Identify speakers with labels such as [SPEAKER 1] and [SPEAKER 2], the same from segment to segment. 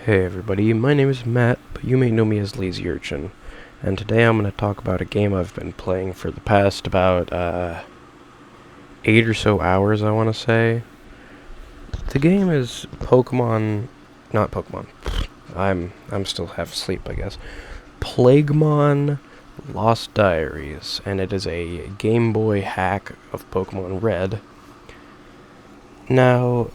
[SPEAKER 1] Hey everybody, my name is Matt, but you may know me as Lazy Urchin, and today I'm going to talk about a game I've been playing for the past about 8 or so hours, I want to say. The game is not Pokemon, I'm still half asleep, I guess. Plaguemon Lost Diaries, and it is a Game Boy hack of Pokemon Red. Now,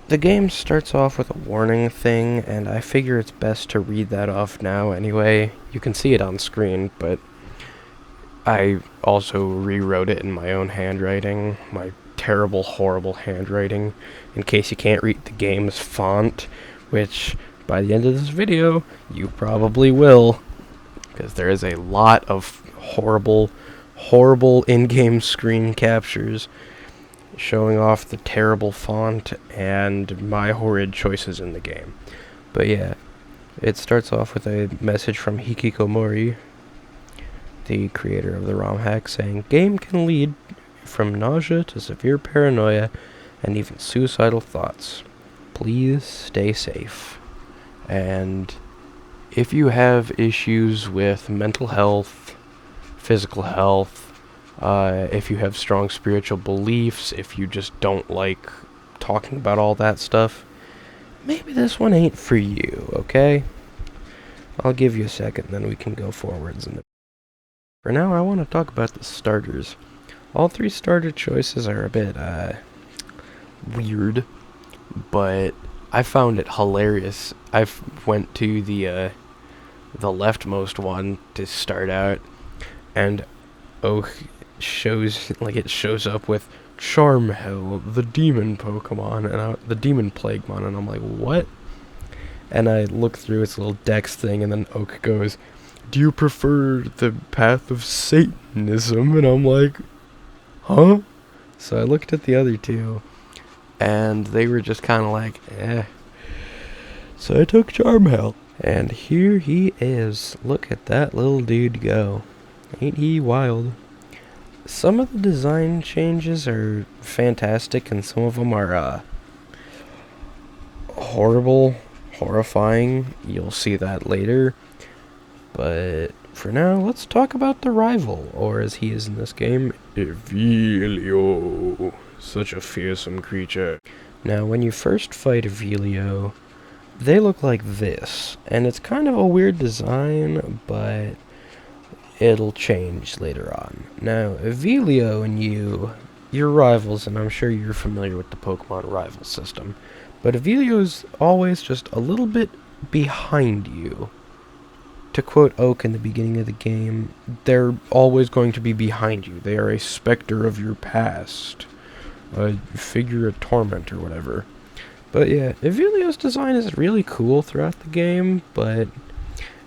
[SPEAKER 1] the game starts off with a warning thing, and I figure it's best to read that off now anyway. You can see it on screen, but I also rewrote it in my own handwriting, my terrible, horrible handwriting, in case you can't read the game's font, which, by the end of this video, you probably will, because there is a lot of horrible, horrible in-game screen captures showing off the terrible font and my horrid choices in the game. But yeah, it starts off with a message from Hikikomori, the creator of the ROM hack, saying, "Game can lead from nausea to severe paranoia and even suicidal thoughts. Please stay safe." And if you have issues with mental health, physical health, if you have strong spiritual beliefs, if you just don't like talking about all that stuff, maybe this one ain't for you, okay? I'll give you a second, then we can go forwards. For now, I want to talk about the starters. All three starter choices are a bit, weird, but I found it hilarious. I went to the leftmost one to start out, and it shows up with Charmhell, the demon Pokemon, and the demon Plaguemon, and I'm like, what? And I look through its little dex thing, and then Oak goes, "Do you prefer the path of Satanism?" And I'm like, huh? So I looked at the other two, and they were just kind of like, eh. So I took Charmhell, and here he is. Look at that little dude go. Ain't he wild? Some of the design changes are fantastic, and some of them are horrifying. You'll see that later. But for now, let's talk about the rival, or as he is in this game, Evilio. Such a fearsome creature. Now, when you first fight Evilio, they look like this, and it's kind of a weird design, but it'll change later on. Now, Evilio and you're rivals, and I'm sure you're familiar with the Pokemon rival system, but Evilio's always just a little bit behind you. To quote Oak in the beginning of the game, they're always going to be behind you. They are a specter of your past, a figure of torment or whatever. But yeah, Evilio's design is really cool throughout the game, but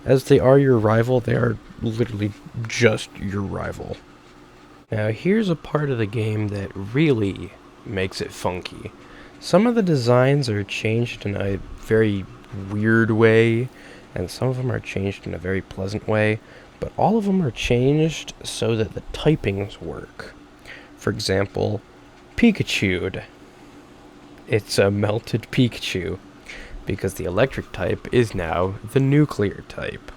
[SPEAKER 1] as they are your rival, they are literally just your rival. Now, here's a part of the game that really makes it funky. Some of the designs are changed in a very weird way, and some of them are changed in a very pleasant way, but all of them are changed so that the typings work. For example, Pikachu. It's a melted Pikachu, because the electric type is now the nuclear type.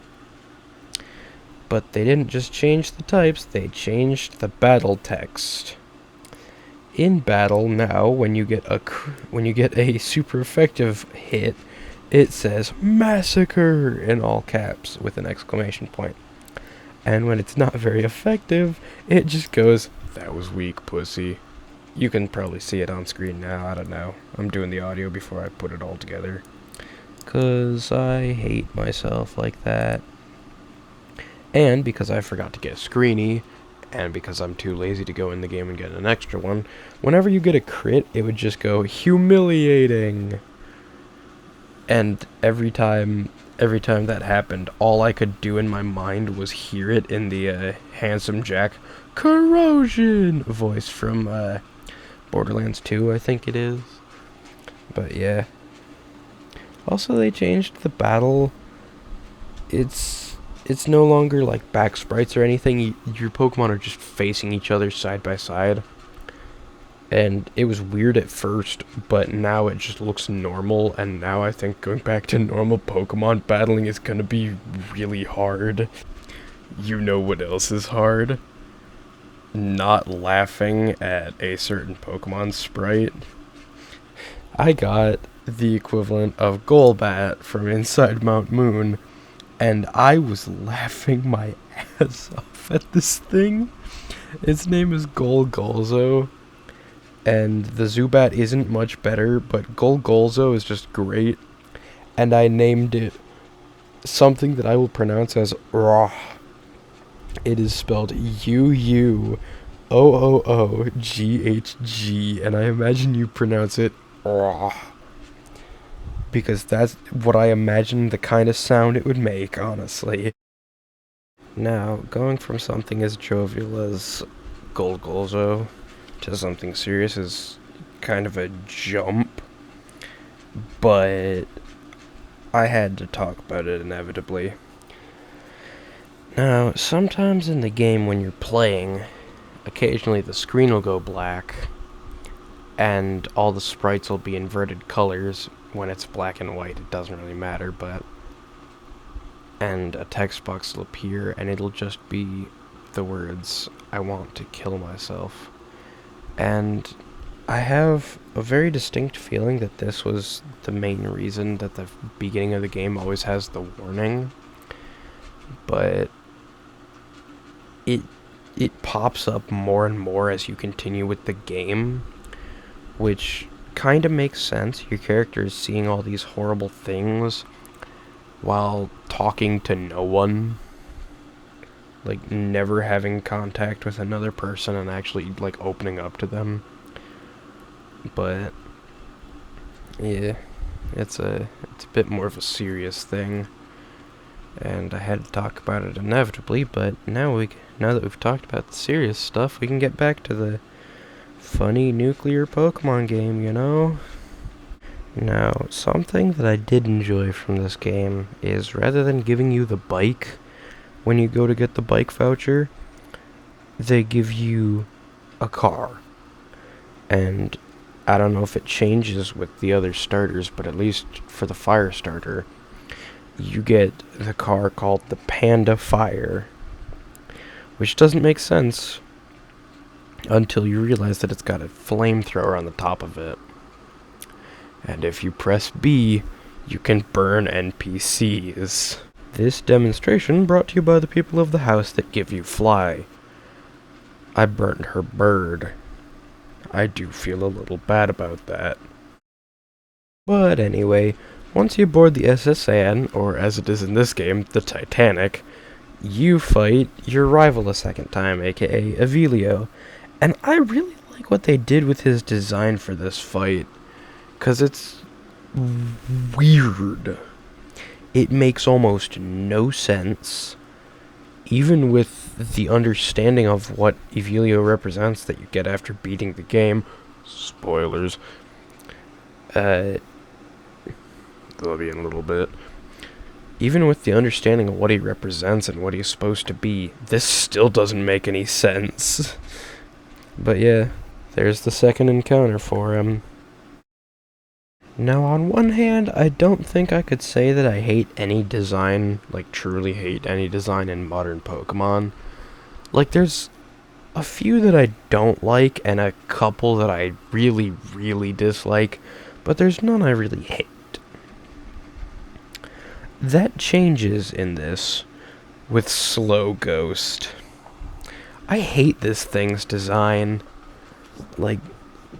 [SPEAKER 1] But they didn't just change the types, they changed the battle text. In battle now, when you get a super effective hit, it says "Massacre" in all caps with an exclamation point. And when it's not very effective, it just goes, "That was weak, pussy." You can probably see it on screen now, I don't know. I'm doing the audio before I put it all together, 'cause I hate myself like that. And because I forgot to get a screeny, and because I'm too lazy to go in the game and get an extra one, whenever you get a crit, it would just go "humiliating." And every time that happened, all I could do in my mind was hear it in the Handsome Jack "Corrosion" voice from Borderlands 2, I think it is. But yeah. Also, they changed the battle. It's no longer like back sprites or anything. Your Pokemon are just facing each other side by side. And it was weird at first, but now it just looks normal, and now I think going back to normal Pokemon battling is gonna be really hard. You know what else is hard? Not laughing at a certain Pokemon sprite. I got the equivalent of Golbat from Inside Mount Moon, and I was laughing my ass off at this thing. Its name is Golgolzo. And the Zubat isn't much better, but Golgolzo is just great. And I named it something that I will pronounce as Raw. It is spelled Uooghg, and I imagine you pronounce it Raw. Because that's what I imagine the kind of sound it would make, honestly. Now, going from something as jovial as Golgolzo to something serious is kind of a jump, but I had to talk about it inevitably. Now, sometimes in the game when you're playing, occasionally the screen will go black, and all the sprites will be inverted colors. When it's black and white, it doesn't really matter, and a text box will appear, and it'll just be the words, "I want to kill myself." And I have a very distinct feeling that this was the main reason that the beginning of the game always has the warning. But it pops up more and more as you continue with the game, which kind of makes sense. Your character is seeing all these horrible things while talking to no one. Like, never having contact with another person and actually, like, opening up to them. But, yeah, it's a bit more of a serious thing. And I had to talk about it inevitably, but now that we've talked about the serious stuff, we can get back to the funny nuclear Pokemon game, you know? Now, something that I did enjoy from this game is, rather than giving you the bike when you go to get the bike voucher, they give you a car. And I don't know if it changes with the other starters, but at least for the fire starter, you get the car called the Panda Fire, which doesn't make sense until you realize that it's got a flamethrower on the top of it. And if you press B, you can burn NPCs. This demonstration brought to you by the people of the house that give you fly. I burnt her bird. I do feel a little bad about that. But anyway, once you board the SSN, or as it is in this game, the Titanic, you fight your rival a second time, aka Avilio. And I really like what they did with his design for this fight, because it's weird. It makes almost no sense, even with the understanding of what Evilio represents that you get after beating the game. Spoilers. They'll be in a little bit. Even with the understanding of what he represents and what he's supposed to be, this still doesn't make any sense. But yeah, there's the second encounter for him. Now, on one hand, I don't think I could say that I hate any design, like truly hate any design in modern Pokemon. Like, there's a few that I don't like and a couple that I really, really dislike, but there's none I really hate. That changes in this with Slow Ghost. I hate this thing's design. Like,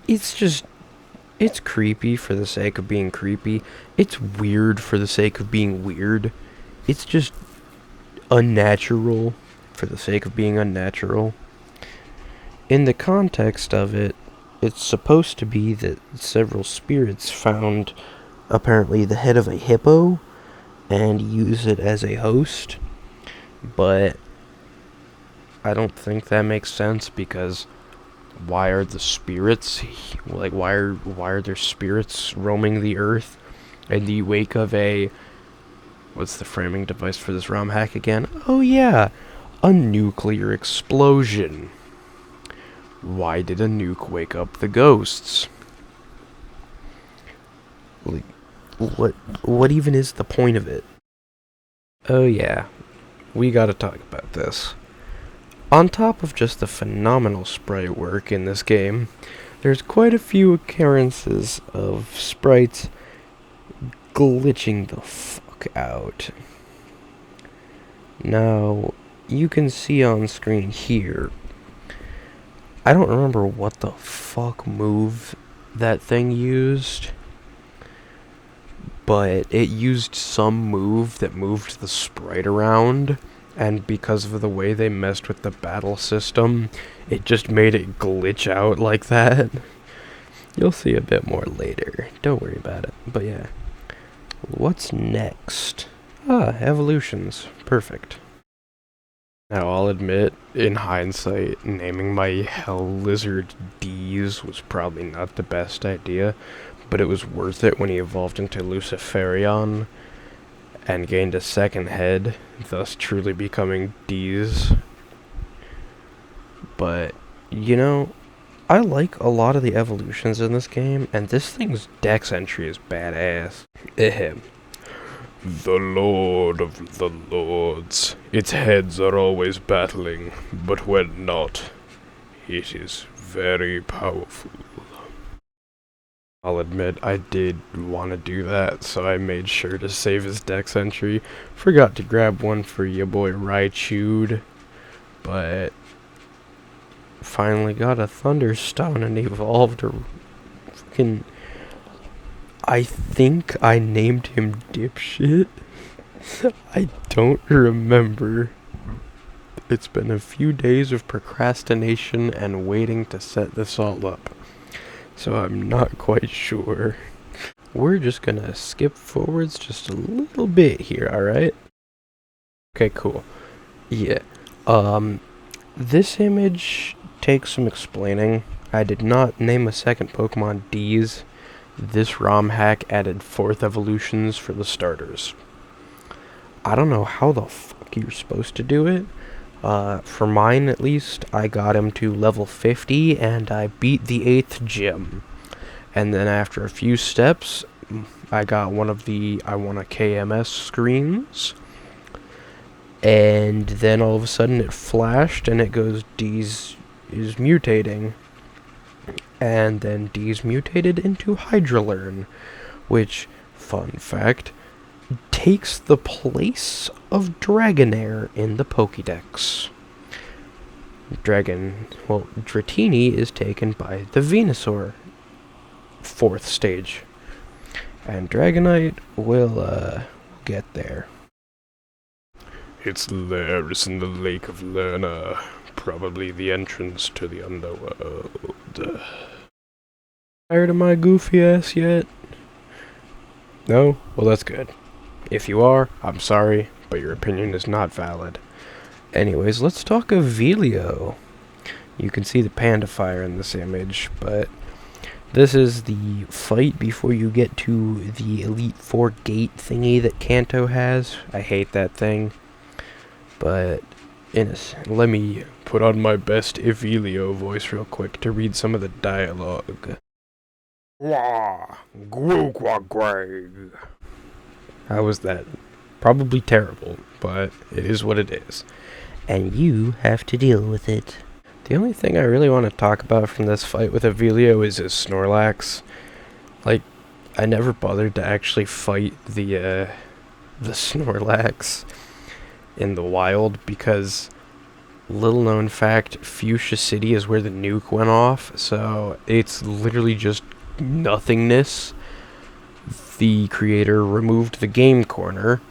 [SPEAKER 1] it's creepy for the sake of being creepy. It's weird for the sake of being weird. It's just unnatural for the sake of being unnatural. In the context of it, it's supposed to be that several spirits found, apparently, the head of a hippo and use it as a host. But I don't think that makes sense, because why are the spirits, like, why are there spirits roaming the earth in the wake of what's the framing device for this ROM hack again? Oh yeah, a nuclear explosion. Why did a nuke wake up the ghosts? Like, what even is the point of it? Oh yeah, we gotta talk about this. On top of just the phenomenal sprite work in this game, there's quite a few occurrences of sprites glitching the fuck out. Now, you can see on screen here, I don't remember what the fuck move that thing used, but it used some move that moved the sprite around, and because of the way they messed with the battle system, it just made it glitch out like that. You'll see a bit more later, don't worry about it. But yeah, what's next? Evolutions, perfect. Now I'll admit, in hindsight, naming my hell lizard D's was probably not the best idea, but it was worth it when he evolved into Luciferion and gained a second head, thus truly becoming D's. But, you know, I like a lot of the evolutions in this game, and this thing's dex entry is badass. Ahem. The Lord of the Lords. Its heads are always battling, but when not, it is very powerful. I'll admit, I did want to do that, so I made sure to save his dex entry. Forgot to grab one for ya boy Raichud, but finally got a Thunderstone and evolved a fucking... I think I named him Dipshit. I don't remember. It's been a few days of procrastination and waiting to set this all up, so I'm not quite sure. We're just gonna skip forwards just a little bit here, alright? Okay, cool. Yeah. This image takes some explaining. I did not name a second Pokemon D's. This ROM hack added 4th evolutions for the starters. I don't know how the fuck you're supposed to do it. For mine at least, I got him to level 50 and I beat the 8th gym. And then after a few steps, I got one of the I want a KMS screens. And then all of a sudden it flashed and it goes, D's is mutating. And then D's mutated into Hydrolearn, which, fun fact, takes the place of Dragonair in the Pokédex. Dratini is taken by the Venusaur, 4th stage. And Dragonite will, get there. Its lair is in the Lake of Lerna, probably the entrance to the underworld. Tired of my goofy ass yet? No? Well, that's good. If you are, I'm sorry, but your opinion is not valid. Anyways, let's talk of Velio. You can see the panda fire in this image, but this is the fight before you get to the Elite Four gate thingy that Kanto has. I hate that thing. But let me put on my best Evelio voice real quick to read some of the dialogue. Wah! Greg. How was that? Probably terrible, but it is what it is. And you have to deal with it. The only thing I really want to talk about from this fight with Evelio is his Snorlax. Like, I never bothered to actually fight the Snorlax in the wild because, little known fact, Fuchsia City is where the nuke went off, so it's literally just nothingness. The creator removed the game corner,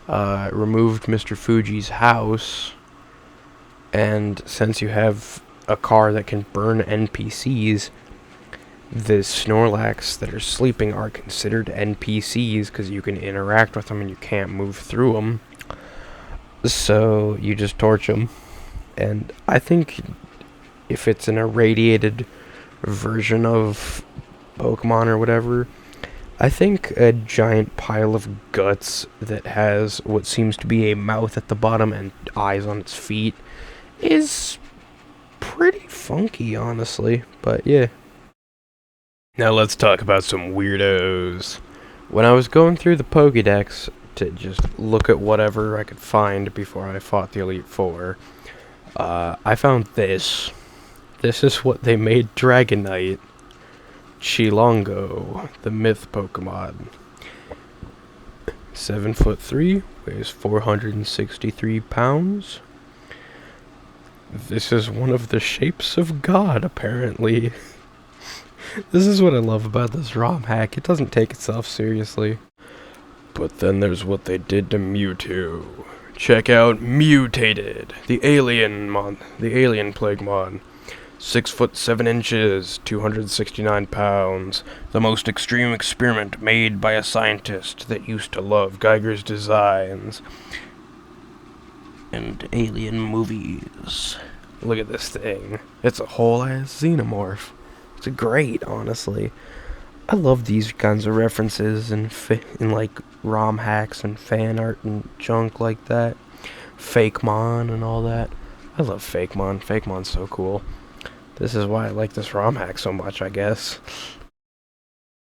[SPEAKER 1] removed Mr. Fuji's house, and since you have a car that can burn NPCs, the Snorlax that are sleeping are considered NPCs because you can interact with them and you can't move through them. So you just torch them. And I think if it's an irradiated version of Pokemon or whatever, I think a giant pile of guts that has what seems to be a mouth at the bottom and eyes on its feet is pretty funky, honestly, but yeah. Now let's talk about some weirdos. When I was going through the Pokédex to just look at whatever I could find before I fought the Elite Four, I found this. This is what they made Dragonite. Chilongo, the myth Pokemon. 7'3", weighs 463 pounds. This is one of the shapes of God, apparently. This is what I love about this ROM hack. It doesn't take itself seriously. But then there's what they did to Mewtwo. Check out Mutated, the alien Plaguemon. 6'7", 269 pounds. The most extreme experiment made by a scientist that used to love Geiger's designs and alien movies. Look at this thing. It's a whole ass xenomorph. It's great, honestly. I love these kinds of references in like ROM hacks and fan art and junk like that. Fakemon and all that. I love Fakemon. Fakemon's so cool. This is why I like this ROM hack so much, I guess.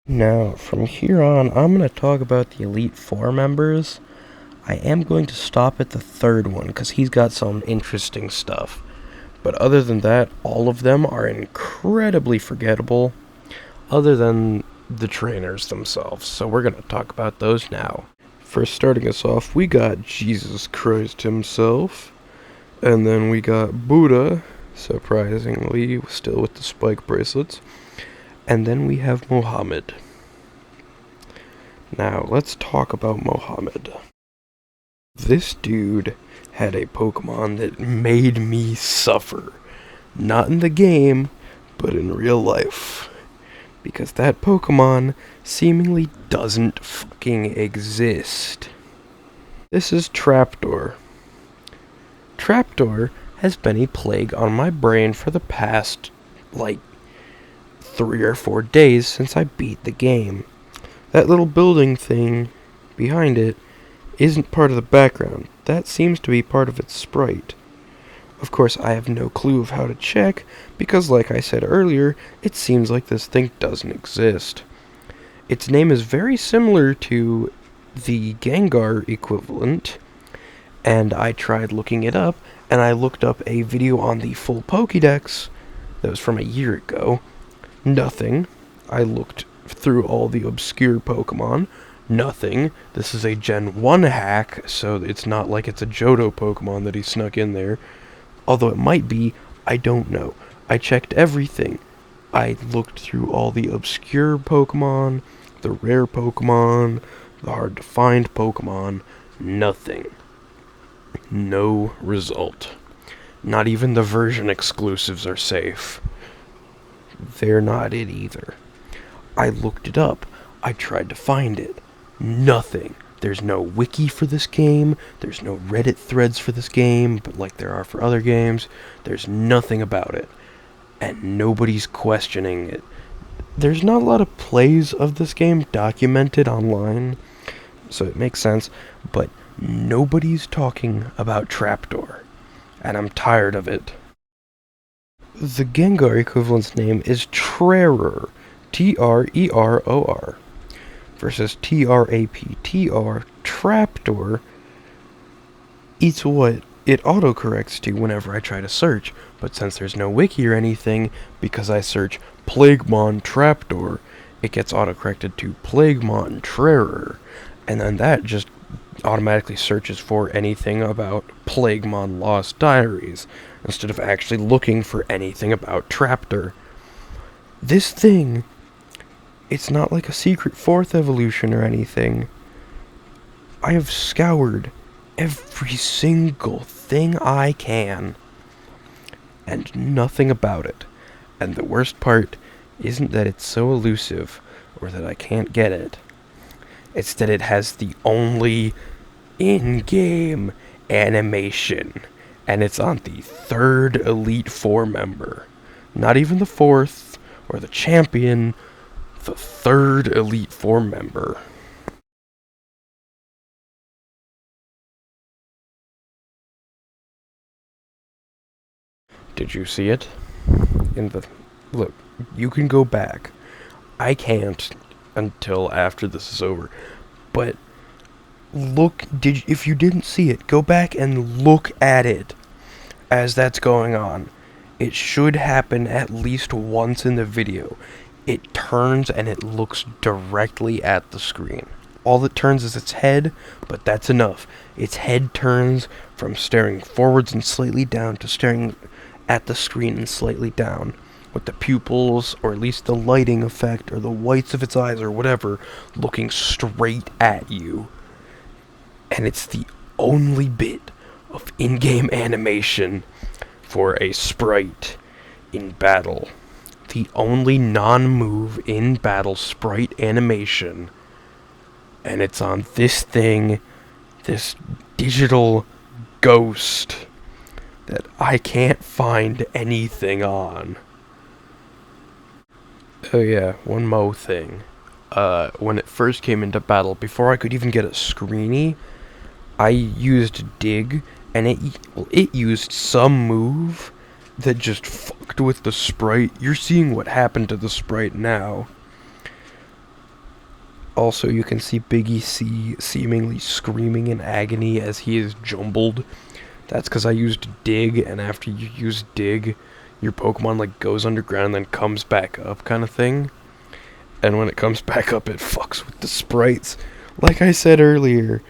[SPEAKER 1] Now, from here on, I'm going to talk about the Elite Four members. I am going to stop at the third one, because he's got some interesting stuff. But other than that, all of them are incredibly forgettable, other than the trainers themselves. So we're going to talk about those now. First, starting us off, we got Jesus Christ himself. And then we got Buddha, surprisingly, still with the spike bracelets. And then we have Muhammad. Now, let's talk about Muhammad. This dude had a Pokemon that made me suffer. Not in the game, but in real life. Because that Pokemon seemingly doesn't fucking exist. This is Trapdoor. Trapdoor has been a plague on my brain for the past, 3 or 4 days since I beat the game. That little building thing behind it isn't part of the background. That seems to be part of its sprite. Of course, I have no clue of how to check, because like I said earlier, it seems like this thing doesn't exist. Its name is very similar to the Gengar equivalent, and I tried looking it up, and I looked up a video on the full Pokédex that was from a year ago. Nothing. I looked through all the obscure Pokemon. Nothing. This is a Gen 1 hack, so it's not like it's a Johto Pokemon that he snuck in there. Although it might be, I don't know. I checked everything. I looked through all the obscure Pokemon, the rare Pokemon, the hard to find Pokemon. Nothing. No result. Not even the version exclusives are safe. They're not it either. I looked it up. I tried to find it. Nothing. There's no wiki for this game. There's no Reddit threads for this game, but like there are for other games. There's nothing about it. And nobody's questioning it. There's not a lot of plays of this game documented online, so it makes sense, but nobody's talking about Trapdoor. And I'm tired of it. The Gengar equivalent's name is Treror. Treror. Versus Traptor. Trapdoor. It's what it autocorrects to whenever I try to search. But since there's no wiki or anything, because I search Plaguemon Trapdoor, it gets autocorrected to Plaguemon Treror. And then that just automatically searches for anything about Plaguemon Lost Diaries, instead of actually looking for anything about Trapdoor. This thing, it's not like a secret 4th evolution or anything. I have scoured every single thing I can, and nothing about it. And the worst part isn't that it's so elusive, or that I can't get it. It's that it has the only in-game animation, and it's on the 3rd Elite Four member. Not even the 4th, or the champion, the 3rd Elite Four member. Did you see it? Look, you can go back. I can't until after this is over. But if you didn't see it, go back and look at it as that's going on. It should happen at least once in the video. It turns and it looks directly at the screen. All it turns is its head, but that's enough. Its head turns from staring forwards and slightly down to staring at the screen and slightly down, with the pupils, or at least the lighting effect, or the whites of its eyes, or whatever, looking straight at you. And it's the only bit of in-game animation for a sprite in battle. The only non-move in-battle sprite animation. And it's on this thing, this digital ghost that I can't find anything on. Oh yeah, one more thing. When it first came into battle, before I could even get a screeny, I used dig, and it used some move that just fucked with the sprite. You're seeing what happened to the sprite now. Also, you can see Biggie C seemingly screaming in agony as he is jumbled. That's because I used dig, and after you use dig, your Pokemon like goes underground and then comes back up kind of thing. And when it comes back up, it fucks with the sprites. Like I said earlier,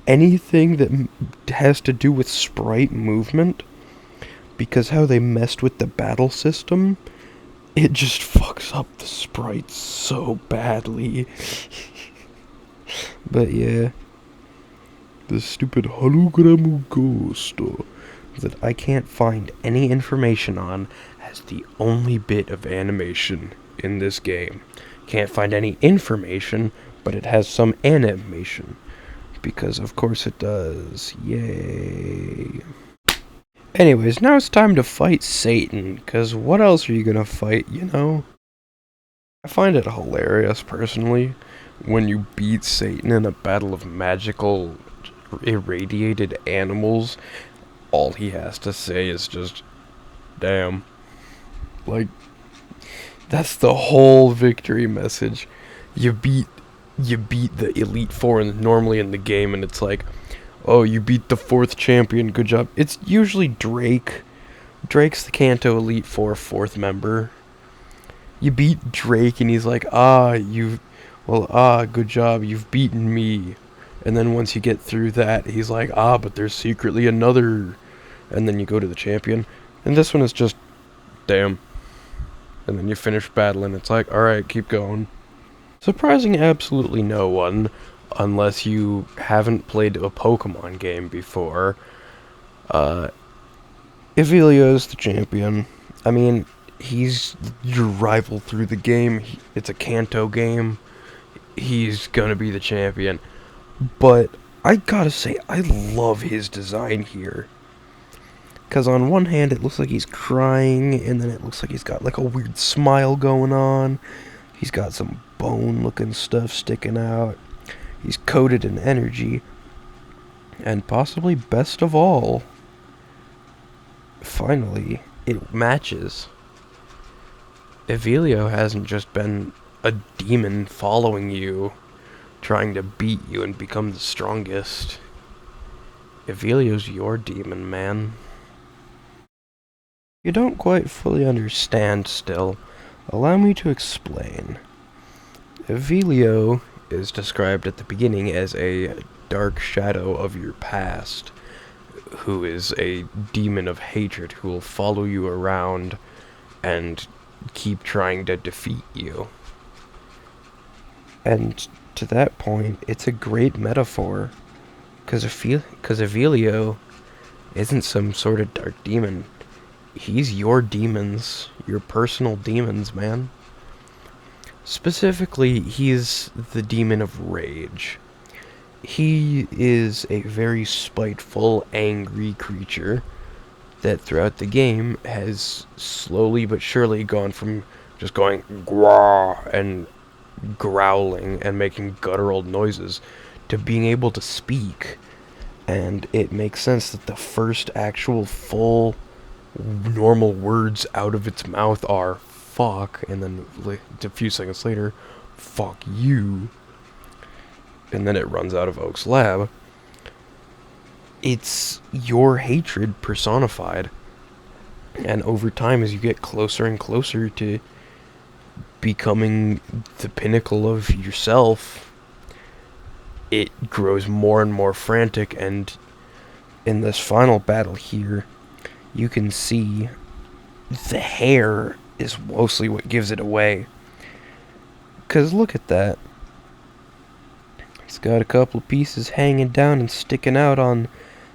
[SPEAKER 1] anything that has to do with sprite movement, because how they messed with the battle system, it just fucks up the sprites so badly. But yeah, the stupid hologram ghost that I can't find any information on has the only bit of animation in this game. Can't find any information, but it has some animation. Because of course it does. Yay. Anyways, now it's time to fight Satan, because what else are you gonna fight, you know? I find it hilarious, personally, when you beat Satan in a battle of magical, irradiated animals. All he has to say is just, damn. Like, that's the whole victory message. You beat the Elite Four normally in the game, and it's like, oh, you beat the 4th champion, good job. It's usually Drake. Drake's the Kanto Elite Four 4th member. You beat Drake, and he's like, good job, you've beaten me. And then once you get through that, he's like, but there's secretly another. And then you go to the champion. And this one is just, damn. And then you finish battle, and it's like, alright, keep going. Surprising absolutely no one, unless you haven't played a Pokemon game before. Evilio's the champion. I mean, he's your rival through the game. It's a Kanto game. He's gonna be the champion. But I gotta say, I love his design here. Because on one hand, it looks like he's crying, and then it looks like he's got like a weird smile going on. He's got some bone-looking stuff sticking out. He's coated in energy. And possibly best of all, finally, it matches. Evilio hasn't just been a demon following you, trying to beat you and become the strongest. Evilio's your demon, man. You don't quite fully understand still. Allow me to explain. Evilio is described at the beginning as a dark shadow of your past, who is a demon of hatred who will follow you around and keep trying to defeat you. And to that point, it's a great metaphor, because Evilio isn't some sort of dark demon. He's your demons, your personal demons, man. Specifically, he's the demon of rage. He is a very spiteful, angry creature that throughout the game has slowly but surely gone from just going grah and growling and making guttural noises to being able to speak. And it makes sense that the first actual full normal words out of its mouth are fuck, and then a few seconds later, fuck you, and then it runs out of Oak's lab. It's your hatred personified. And over time, as you get closer and closer to becoming the pinnacle of yourself, it grows more and more frantic. And in this final battle here, you can see the hair is mostly what gives it away. Because look at that. It's got a couple of pieces hanging down and sticking out on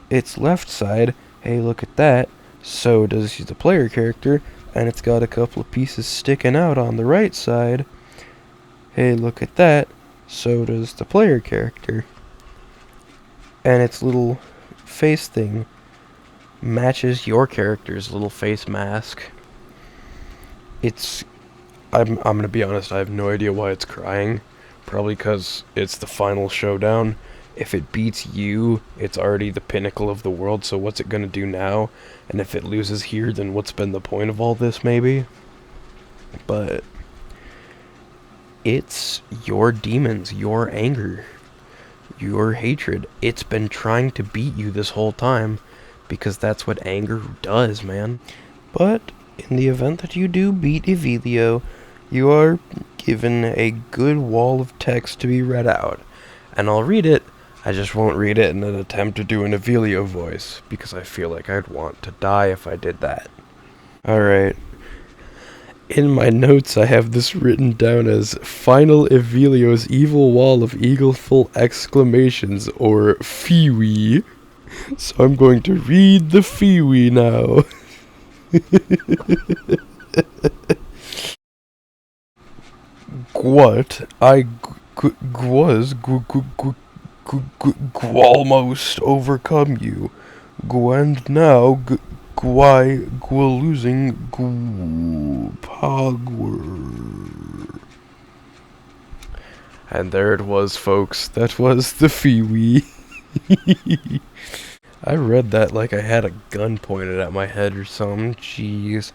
[SPEAKER 1] its left side. Hey, look at that. So does the player character. And it's got a couple of pieces sticking out on the right side. Hey, look at that. So does the player character. And its little face thing matches your character's little face mask. I'm gonna be honest, I have no idea why it's crying. Probably because it's the final showdown. If it beats you, it's already the pinnacle of the world, so what's it gonna do now? And if it loses here, then what's been the point of all this, maybe? But it's your demons, your anger, your hatred. It's been trying to beat you this whole time, because that's what anger does, man. But in the event that you do beat Evilio, you are given a good wall of text to be read out. And I'll read it, I just won't read it in an attempt to do an Evilio voice, because I feel like I'd want to die if I did that. Alright. In my notes, I have this written down as Final Evilio's Evil Wall of Eagleful Exclamations, or Fiwi. So I'm going to read the Fiwi now. What? I was almost overcome you. And now Gwai losing power. And there it was, folks. That was the Fiwi. I read that like I had a gun pointed at my head or something. Jeez.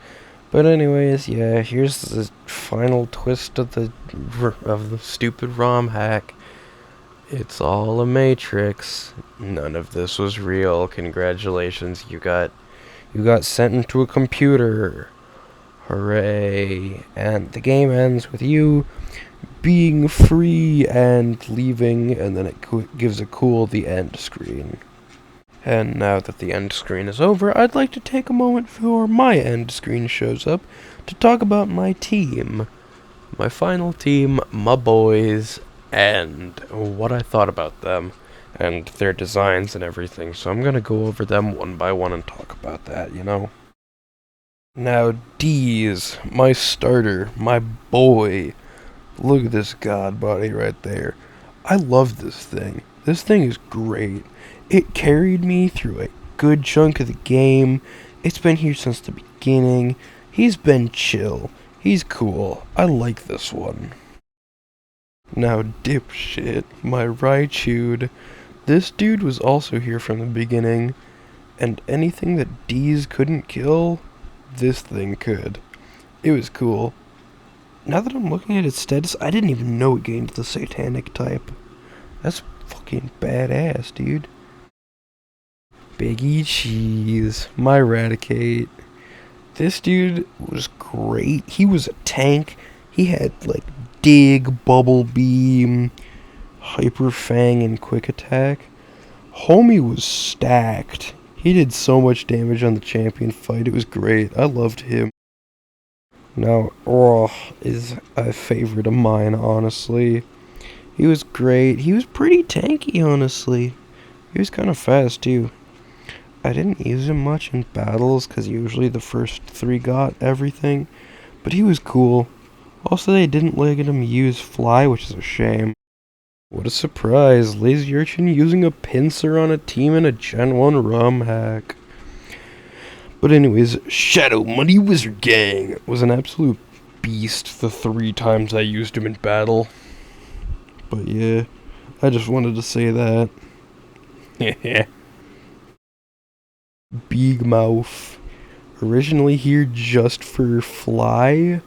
[SPEAKER 1] But anyways, yeah, here's the final twist of the stupid ROM hack. It's all a matrix. None of this was real. Congratulations, you got sent into a computer. Hooray. And the game ends with you being free and leaving, and then it gives a cool the end screen. And now that the end screen is over, I'd like to take a moment before my end screen shows up to talk about my team. My final team, my boys, and what I thought about them, and their designs and everything. So I'm gonna go over them one by one and talk about that, you know? Now, D's, my starter, my boy. Look at this god body right there. I love this thing. This thing is great. It carried me through a good chunk of the game. It's been here since the beginning. He's been chill. He's cool. I like this one. Now, dipshit, my Raichu. This dude was also here from the beginning, and anything that D's couldn't kill, this thing could. It was cool. Now that I'm looking at its status, I didn't even know it gained the satanic type. That's fucking badass, dude. Biggie Cheese, my Raticate. This dude was great. He was a tank. He had, like, Dig, Bubble Beam, Hyper Fang, and Quick Attack. Homie was stacked. He did so much damage on the champion fight. It was great. I loved him. Now, Roh is a favorite of mine, honestly. He was great. He was pretty tanky, honestly. He was kind of fast, too. I didn't use him much in battles, because usually the first 3 got everything. But he was cool. Also, they didn't let him use Fly, which is a shame. What a surprise. Lazy Urchin using a pincer on a team in a Gen 1 ROM hack. But anyways, Shadow Money Wizard Gang was an absolute beast the 3 times I used him in battle. But yeah, I just wanted to say that. Big Mouth. originally here just for fly,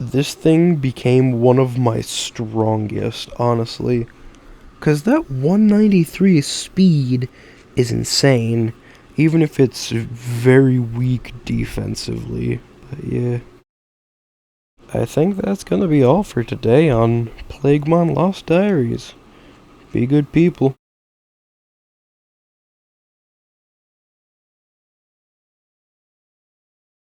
[SPEAKER 1] this thing became one of my strongest, honestly. Because that 193 speed is insane, even if it's very weak defensively. But yeah. I think that's gonna be all for today on Plaguemon Lost Diaries. Be good people.